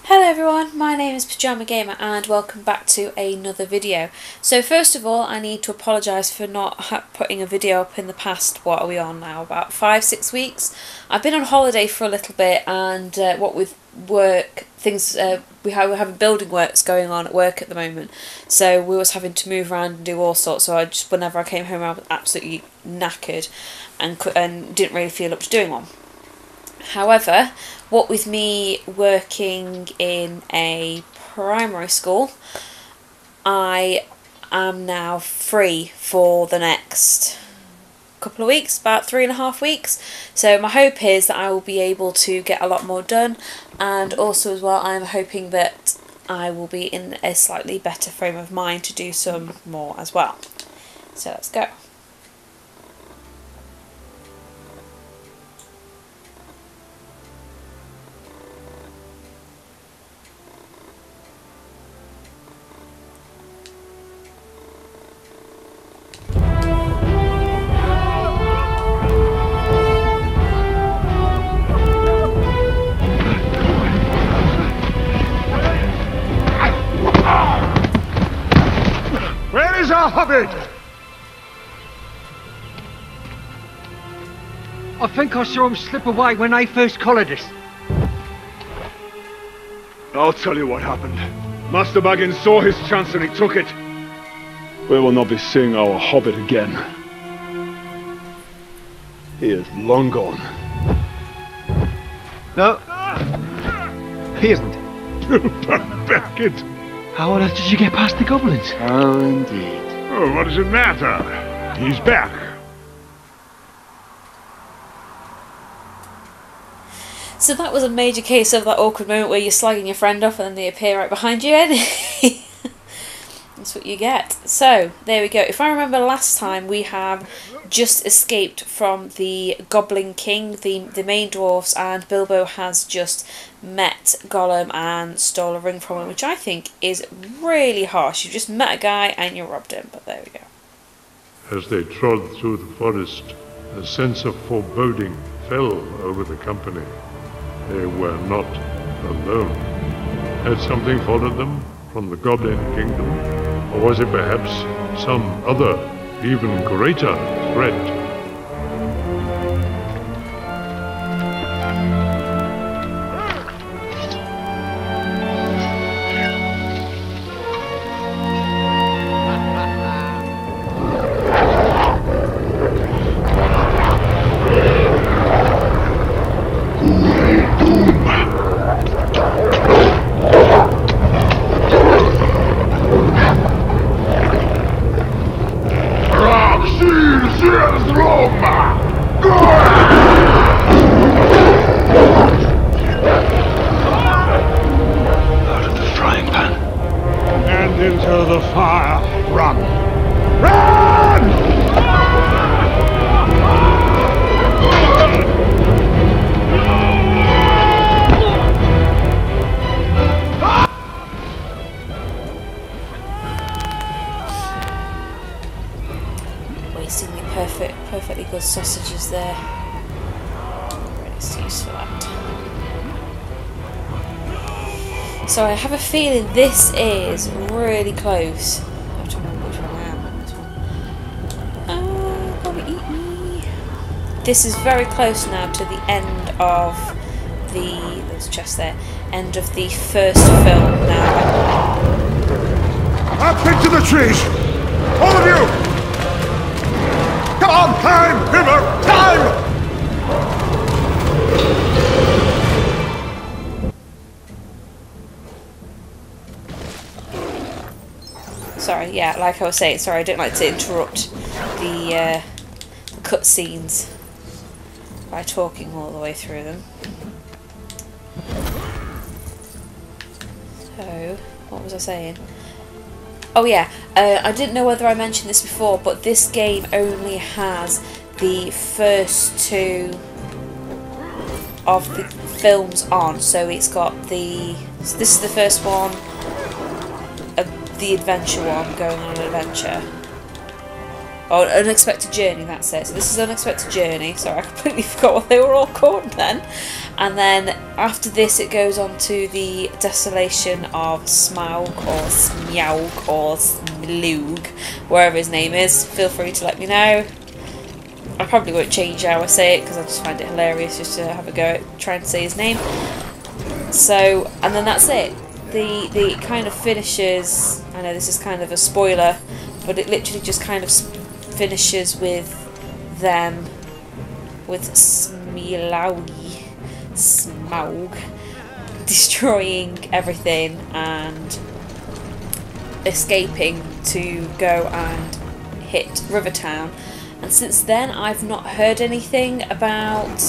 Hello everyone, my name is Pajama Gamer and welcome back to another video. So first of all, I need to apologise for not putting a video up in the past, what are we on now, about 5-6 weeks. I've been on holiday for a little bit and what with work, we're having building works going on at work at the moment. So we was having to move around and do all sorts, so whenever I came home I was absolutely knackered and didn't really feel up to doing one. However, what with me working in a primary school, I am now free for the next couple of weeks, about 3.5 weeks. So my hope is that I will be able to get a lot more done, and also as well I'm hoping that I will be in a slightly better frame of mind to do some more as well. So let's go. Where is our Hobbit? I think I saw him slip away when they first collared us. I'll tell you what happened. Master Baggins saw his chance and he took it. We will not be seeing our Hobbit again. He is long gone. No, he isn't. Baggins! How on earth did you get past the goblins? Oh, indeed. Oh, what does it matter? He's back. So that was a major case of that awkward moment where you're slagging your friend off and then they appear right behind you. That's what you get. So, there we go. If I remember last time, we have just escaped from the Goblin King, the main dwarfs, and Bilbo has just met Gollum and stole a ring from him, which I think is really harsh. You just met a guy and you robbed him, but there we go. As they trod through the forest, a sense of foreboding fell over the company. They were not alone. Had something followed them from the Goblin Kingdom? Or was it perhaps some other, even greater threat? Into the fire. Run! Run! Wasting the perfectly good sausages there. Great excuse for that. So I have a feeling this is really close. I have to remember which one I am. Gonna eat me. This is very close now to the end of there's a chest there, end of the first film now. Up into the trees! All of you! Come on, climb! Timber! Climb! Sorry, yeah, like I was saying, sorry, I don't like to interrupt the cutscenes by talking all the way through them. So, what was I saying? Oh yeah, I didn't know whether I mentioned this before, but this game only has the first 2 of the films on, so it's got this is the first one, the adventure one, going on an adventure. Oh, Unexpected Journey, that's it. So this is Unexpected Journey. Sorry, I completely forgot what they were all called then. And then after this it goes on to the desolation of Smaug or Smaug or Smaug, wherever his name is. Feel free to let me know. I probably won't change how I say it because I just find it hilarious just to have a go at trying to say his name. So, and then that's it. The kind of finishes, I know this is kind of a spoiler, but it literally just kind of finishes with them, with Smaug destroying everything and escaping to go and hit Rivertown. And since then I've not heard anything about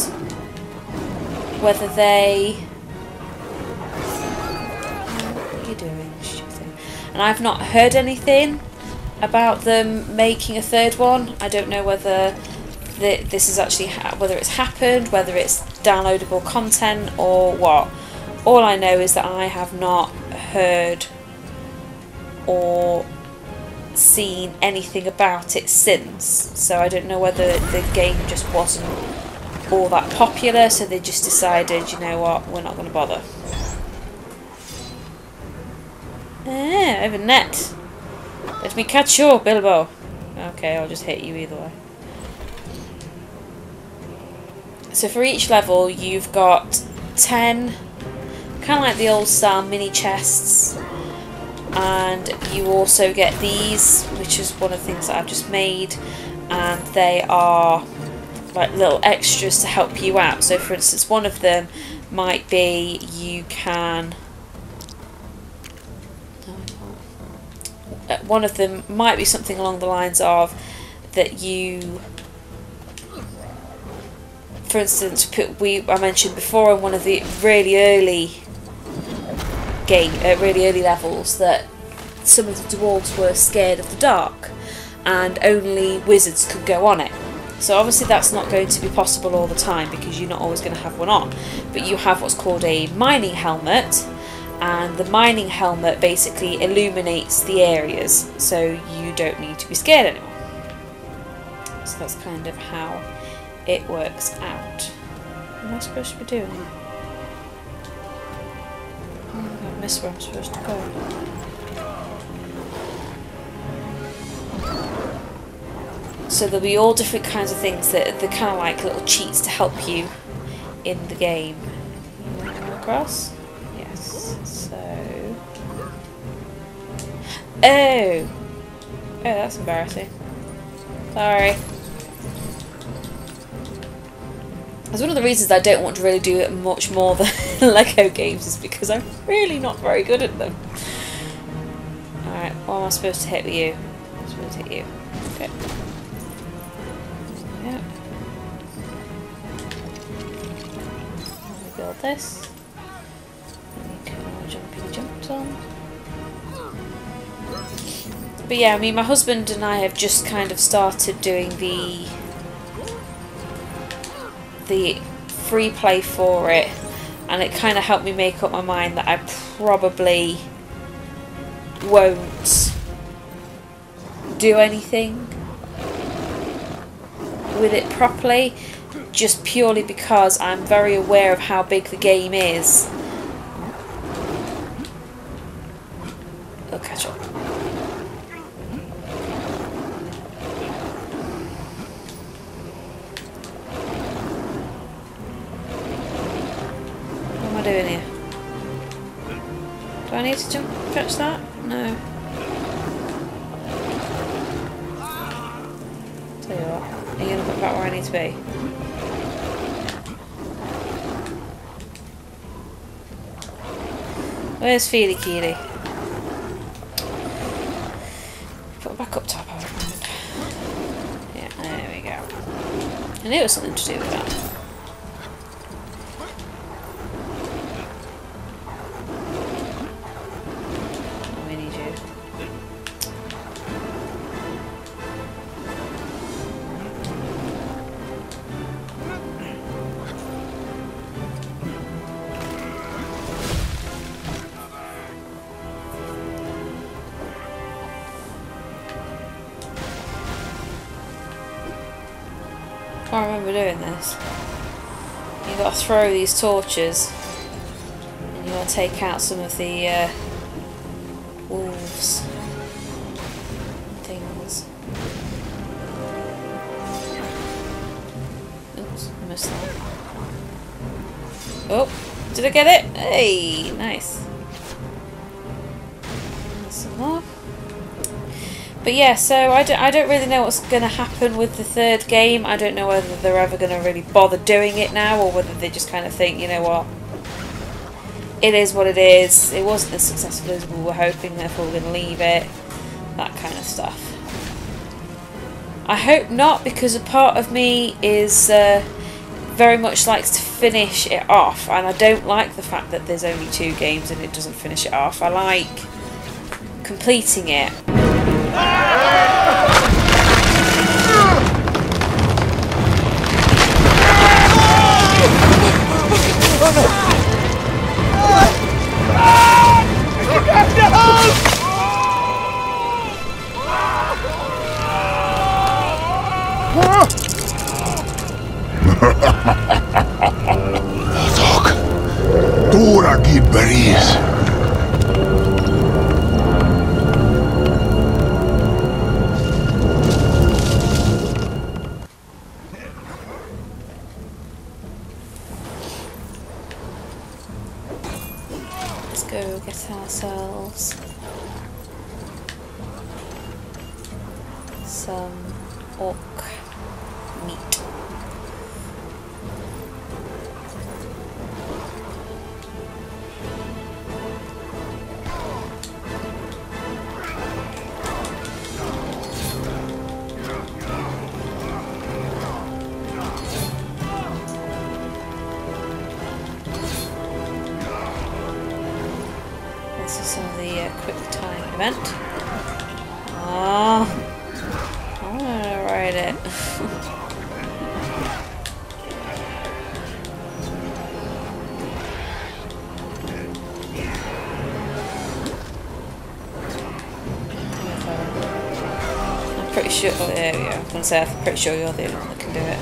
whether they... What are you doing, stupid thing? And I've not heard anything about them making a third one. I don't know whether this is actually whether it's happened, whether it's downloadable content or what. All I know is that I have not heard or seen anything about it since, so I don't know whether the game just wasn't all that popular, so they just decided, you know what, we're not going to bother. I have a net. Let me catch you, Bilbo. Okay, I'll just hit you either way. So for each level you've got 10 kind of like the old style mini chests, and you also get these, which is one of the things that I've just made, and they are like little extras to help you out. So for instance, one of them might be you can... one of them might be something along the lines of that you... For instance, I mentioned before in one of the really early levels that some of the dwarves were scared of the dark, and only wizards could go on it. So obviously that's not going to be possible all the time because you're not always going to have one on. But you have what's called a mining helmet, and the mining helmet basically illuminates the areas, so you don't need to be scared anymore. So that's kind of how it works out. What am I supposed to be doing? Oh, I missed where I'm supposed to go. So there'll be all different kinds of things that they're kind of like little cheats to help you in the game. You want to go across? Yes. So... Oh! Oh, that's embarrassing. Sorry. That's one of the reasons I don't want to really do it much more than Lego games, is because I'm really not very good at them. Alright, what am I supposed to hit with you? I'm supposed to hit you. Okay. Yep. Build this. And you can jumpy jumps on. But yeah, I mean, my husband and I have just kind of started doing the free play for it, and it kind of helped me make up my mind that I probably won't do anything with it properly, just purely because I'm very aware of how big the game is. I'll catch up. Doing here? Do I need to jump fetch that? No. Tell you what, are you going to put back where I need to be? Where's Feely Keely? Put it back up top, I recommend. Yeah, there we go. I knew it was something to do with that. I can't remember doing this. You've got to throw these torches, and you've got to take out some of the wolves things. Oops, I missed that. Oh, did I get it? Hey, nice. There's some more. But yeah, so I don't really know what's going to happen with the third game. I don't know whether they're ever going to really bother doing it now, or whether they just kind of think, you know what, it is what it is. It wasn't as successful as we were hoping, therefore we're going to leave it. That kind of stuff. I hope not, because a part of me is very much likes to finish it off, and I don't like the fact that there's only 2 games and it doesn't finish it off. I like completing it. Dog, Dora Gibberis. Let's go get ourselves some orc meat. This is some of the quick time event. Oh, I want to ride it. I'm pretty sure. Oh, there we go. I was going to say, I'm pretty sure you're the only one that can do it.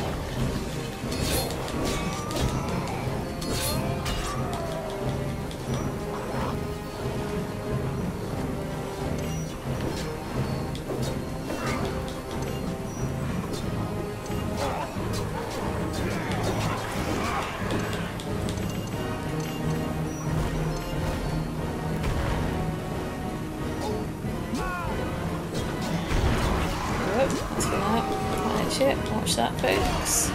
Let's go out. Watch it. Watch that, folks.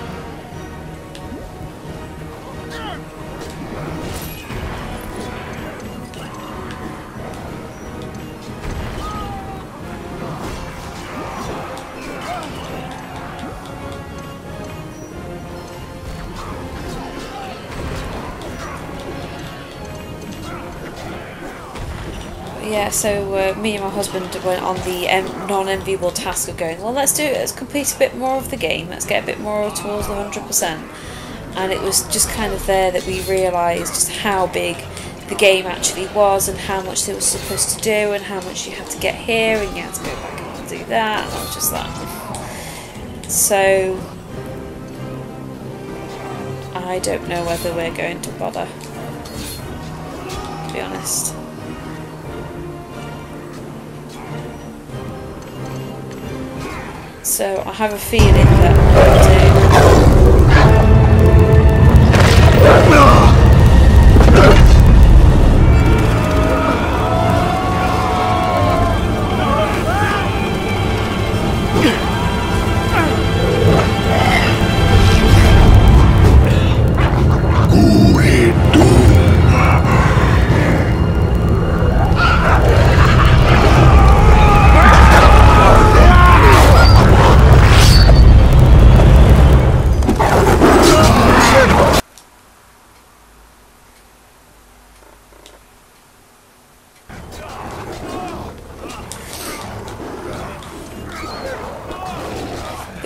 Yeah, so me and my husband went on the non-enviable task of going, well, let's do it, let's complete a bit more of the game, let's get a bit more towards the 100%. And it was just kind of there that we realised just how big the game actually was, and how much it was supposed to do, and how much you had to get here, and you had to go back and do that, and I was just like... So... I don't know whether we're going to bother, to be honest. So I have a feeling that I'm going to...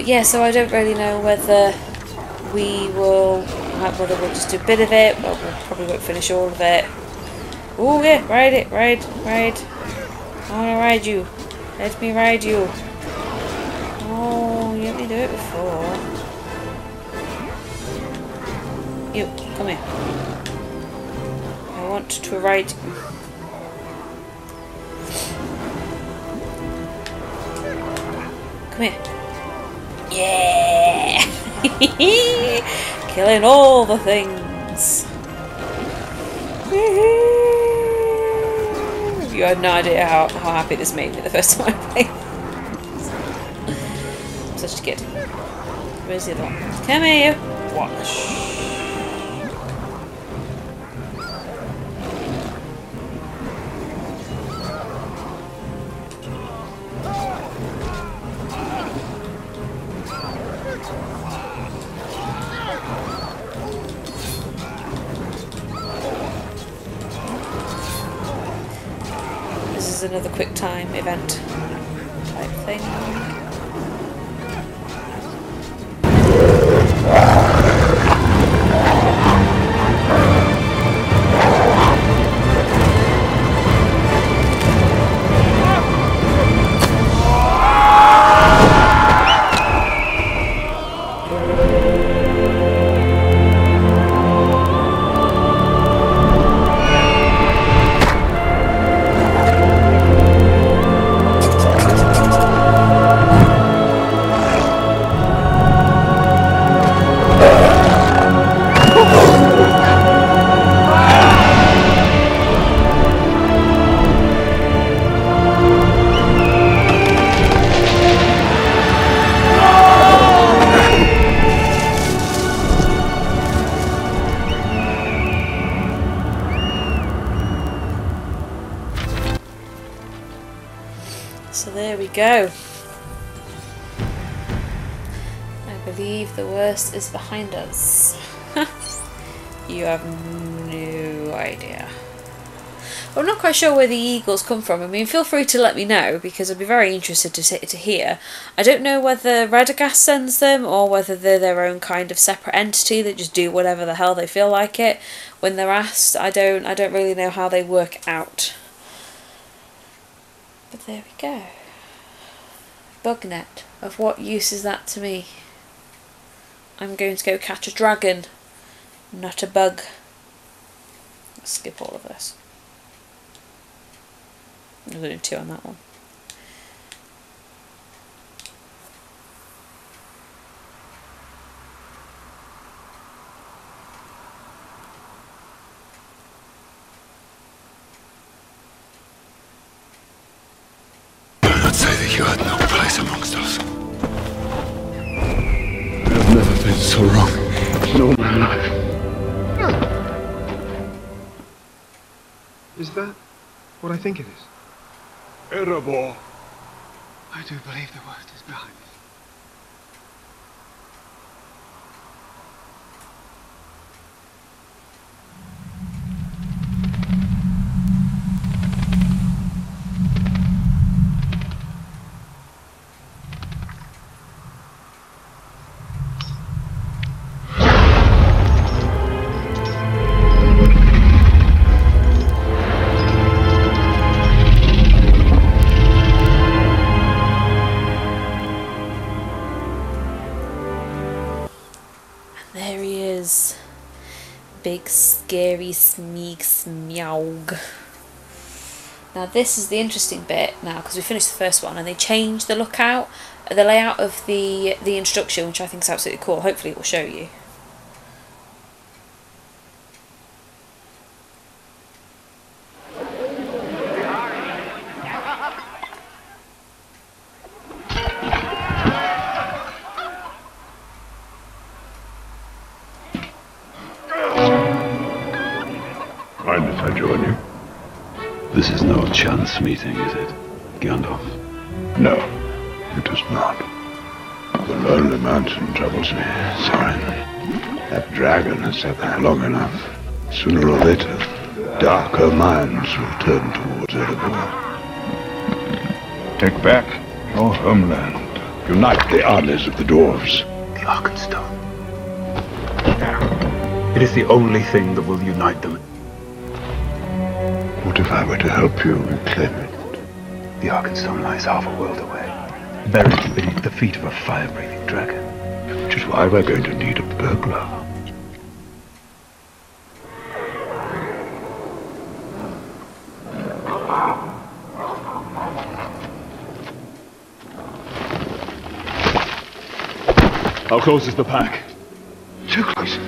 Yeah, so I don't really know whether we will, whether we'll just do a bit of it, but we probably won't finish all of it. Oh yeah, ride it, ride. I want to ride you. Let me ride you. Oh, you let me do it before. You. Come here. I want to ride you. Come here. Yeah! Killing all the things. You had no idea how happy this made me the first time I played. Such a kid. Where's the other one? Come here, you. Watch. This is another quick time event type thing. So there we go. I believe the worst is behind us. You have no idea. I'm not quite sure where the eagles come from. I mean, feel free to let me know, because I'd be very interested to hear. I don't know whether Radagast sends them or whether they're their own kind of separate entity that just do whatever the hell they feel like it when they're asked. I don't really know how they work out. But there we go. Bug net. Of what use is that to me? I'm going to go catch a dragon, not a bug. Let's skip all of this. There's only 2 on that one. I'd say that you had no place amongst us. I've never been so wrong in all my life. Is that what I think it is? Erebor. I do believe the worst is behind me. There he is. Big scary Smeagol. Now this is the interesting bit now, because we finished the first one and they changed the layout of the introduction, which I think is absolutely cool. Hopefully it will show you. Mind if I join you? This is no chance meeting, is it, Gandalf? No, it is not. The lonely mountain troubles me, Thorin. That dragon has sat there long enough. Sooner or later, darker minds will turn towards Erebor. Take back your homeland. Unite the armies of the dwarves. The Arkenstone. It is the only thing that will unite them. What if I were to help you reclaim it? The Arkenstone lies half a world away, buried beneath the feet of a fire-breathing dragon. Which is why we're going to need a burglar. How close is the pack? Too close.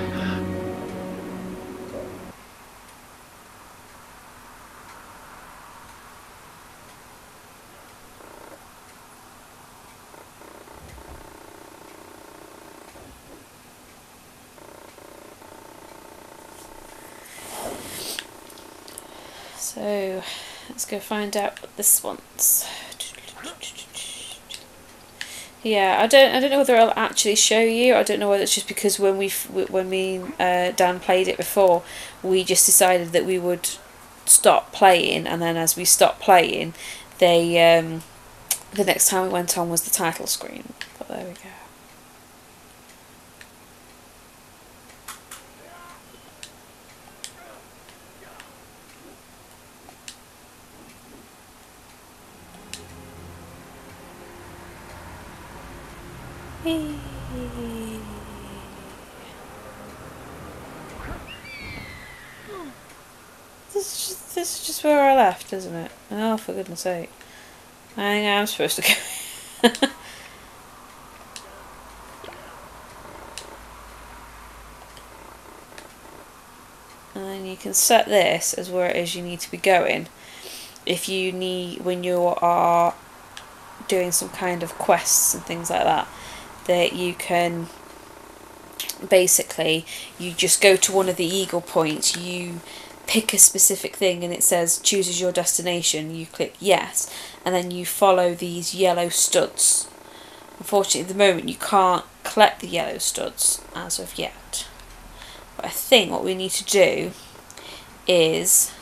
So let's go find out what this wants. Yeah, I don't know whether I'll actually show you. I don't know whether it's just because when Dan played it before, we just decided that we would stop playing, and then as we stopped playing, they the next time we went on was the title screen. But there we go. This is just where I left, isn't it? Oh, for goodness sake. I think I'm supposed to go. And then you can set this as where it is you need to be going. If you need, when you are doing some kind of quests and things like that, that you can basically, you just go to one of the eagle points, you pick a specific thing and it says chooses your destination, you click yes, and then you follow these yellow studs. Unfortunately at the moment you can't collect the yellow studs as of yet, but I think what we need to do is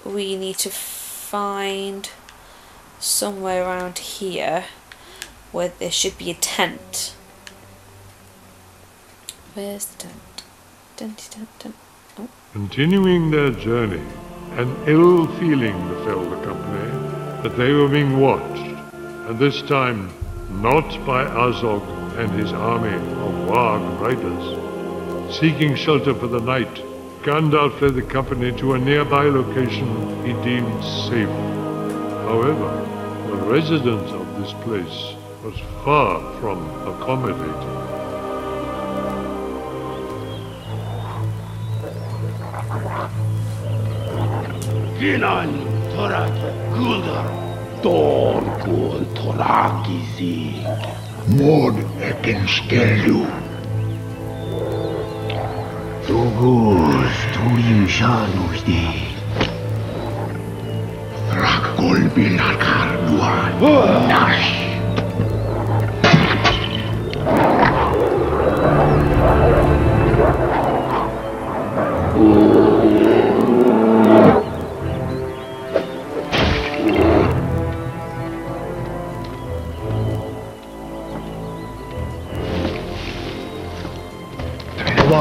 we need to find somewhere around here where there should be a tent. Where's the tent? Tent. Oh. Continuing their journey, an ill feeling befell the company that they were being watched, and this time not by Azog and his army of Warg riders. Seeking shelter for the night, Gandalf led the company to a nearby location he deemed safe. However, the residents of this place was far from accommodating. Kinan Torak Guldar Dorkun Torakisi Mod Ekenskelu Tugus Turim Shanusti Rakol Bilakar Duan Nash.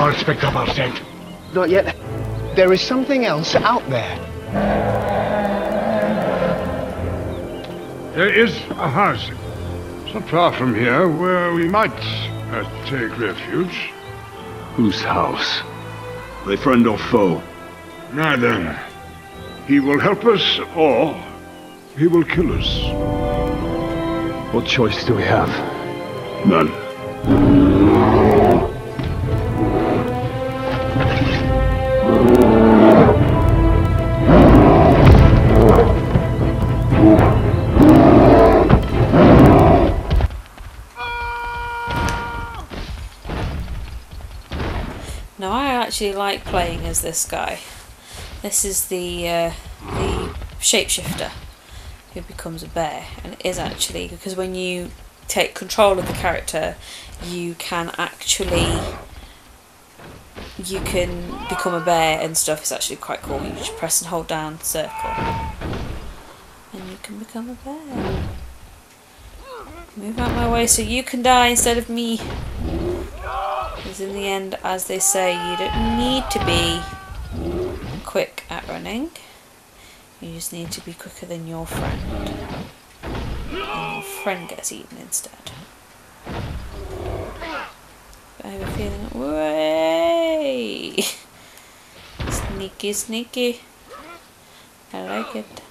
Inspector Barset. Not yet. There is something else out there. There is a house not far from here where we might take refuge. Whose house? My friend or foe? Neither. He will help us or he will kill us. What choice do we have? None. Now I actually like playing as this guy. This is the shapeshifter who becomes a bear, and it is actually because when you take control of the character, you can become a bear and stuff. It's actually quite cool. You just press and hold down circle, and you can become a bear. Move out my way so you can die instead of me. Because in the end, as they say, you don't need to be quick at running. You just need to be quicker than your friend. And your friend gets eaten instead. But I have a feeling, way! Sneaky, sneaky. I like it.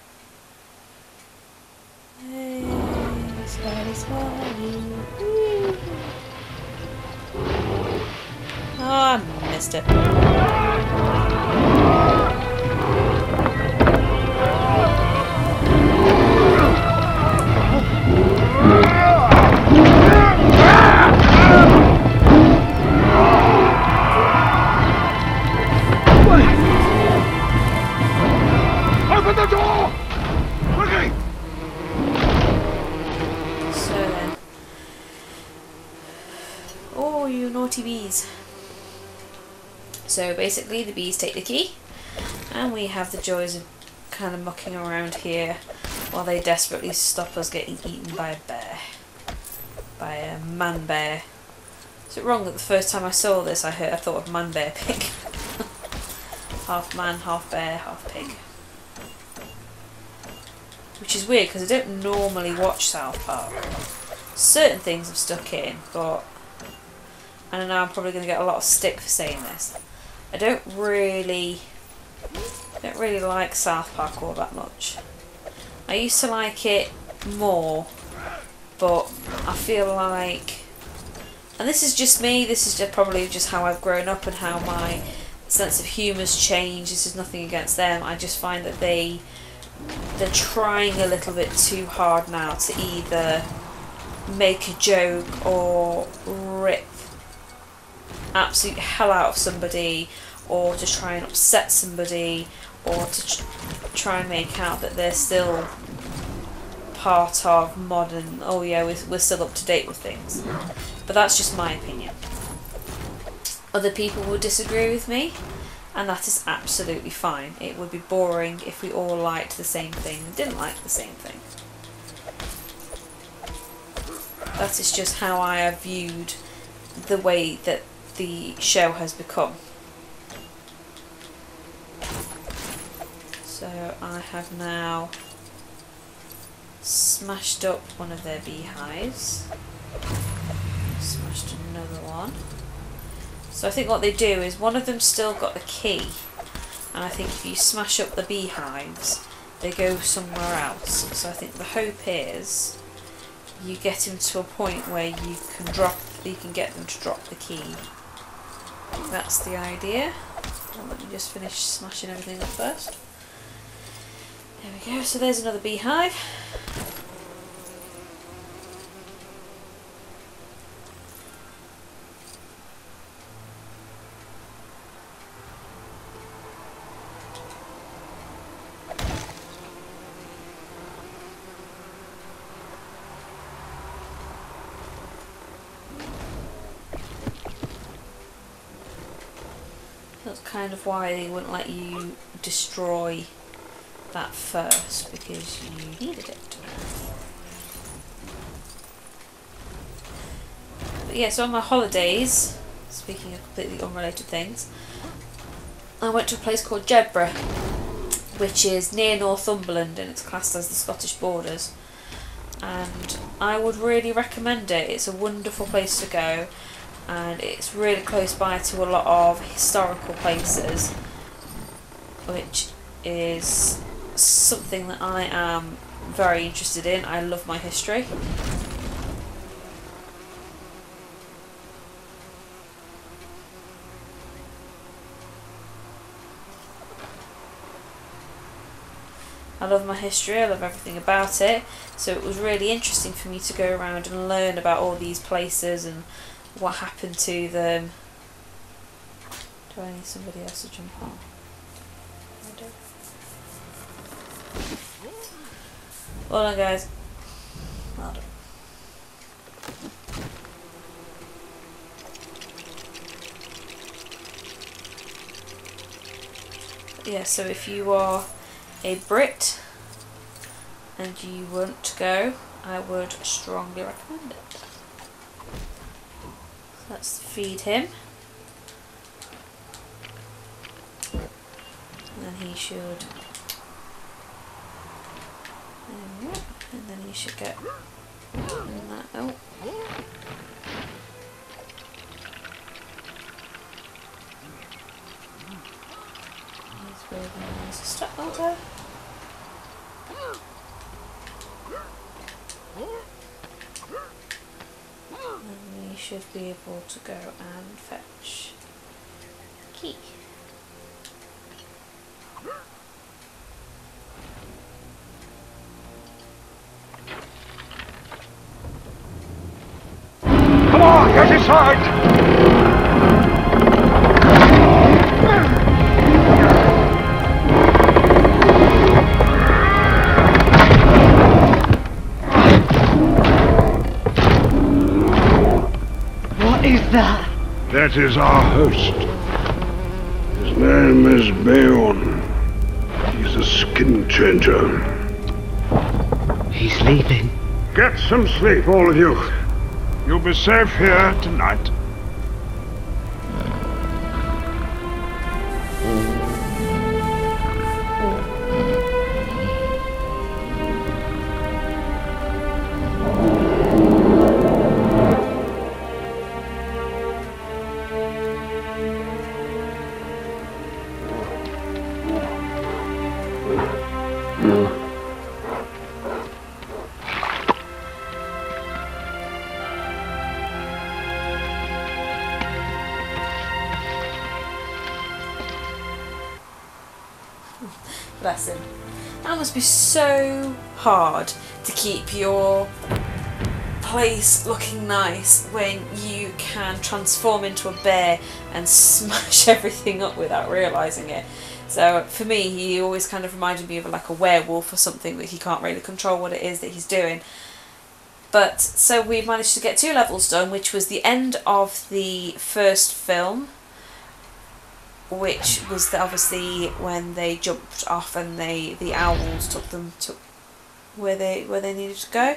Hey, slidey, slidey. Woo. I missed it. Open the door! Quickly! So then. Oh, you naughty bees. So basically the bees take the key and we have the joys of kind of mucking around here while they desperately stop us getting eaten by a bear. By a man bear. Is it wrong that the first time I saw this I thought of man bear pig? Half man, half bear, half pig. Which is weird because I don't normally watch South Park. Certain things I've stuck in, but and I know I'm probably going to get a lot of stick for saying this. I don't really like South Park all that much. I used to like it more, but I feel like, and this is just me, this is just probably just how I've grown up and how my sense of humour's changed. This is nothing against them. I just find that they're trying a little bit too hard now to either make a joke or rip absolute hell out of somebody, or to try and upset somebody, or to try and make out that they're still part of modern, oh yeah, we're still up to date with things. But that's just my opinion. Other people will disagree with me, and that is absolutely fine. It would be boring if we all liked the same thing and didn't like the same thing. That is just how I have viewed the way that the show has become. So I have now smashed up one of their beehives. Smashed another one. So I think what they do is one of them's still got the key, and I think if you smash up the beehives they go somewhere else. So I think the hope is you get him to a point where you can get them to drop the key. That's the idea. Well, let me just finish smashing everything up first. There we go, so there's another beehive. That's kind of why they wouldn't let you destroy that first, because you needed it. But yeah, so on my holidays, speaking of completely unrelated things, I went to a place called Jedburgh, which is near Northumberland and it's classed as the Scottish borders. And I would really recommend it. It's a wonderful place to go, and it's really close by to a lot of historical places, which is something that I am very interested in. I love my history. I love my history, I love everything about it, so it was really interesting for me to go around and learn about all these places and what happened to them. Do I need somebody else to jump on? I do. Hold on, guys. Well done. Yeah, so if you are a Brit and you want to go, I would strongly recommend it. Let's feed him. And then he should... And then he should get that out. He's building a nice step ladder. And we should be able to go and fetch key. Come on, get inside! What is that? That is our host. His name is Beorn. He's a skin changer. He's leaving. Get some sleep, all of you. You'll be safe here tonight. Bless him. That must be so hard to keep your place looking nice when you can transform into a bear and smash everything up without realising it. So for me, he always kind of reminded me of like a werewolf or something, that he can't really control what it is that he's doing. But so we've managed to get 2 levels done, which was the end of the first film, which was obviously when they jumped off and the owls took them to where they needed to go,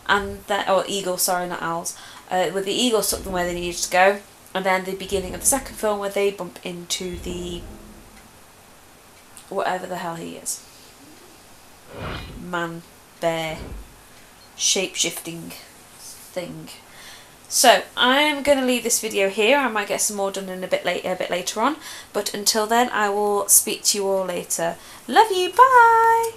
and that, or eagles, sorry, not owls. Where the eagles took them where they needed to go, and then the beginning of the second film where they bump into the whatever the hell he is, man, bear, shape-shifting thing. So I'm going to leave this video here. I might get some more done in a bit later on, but until then I will speak to you all later. Love you, bye!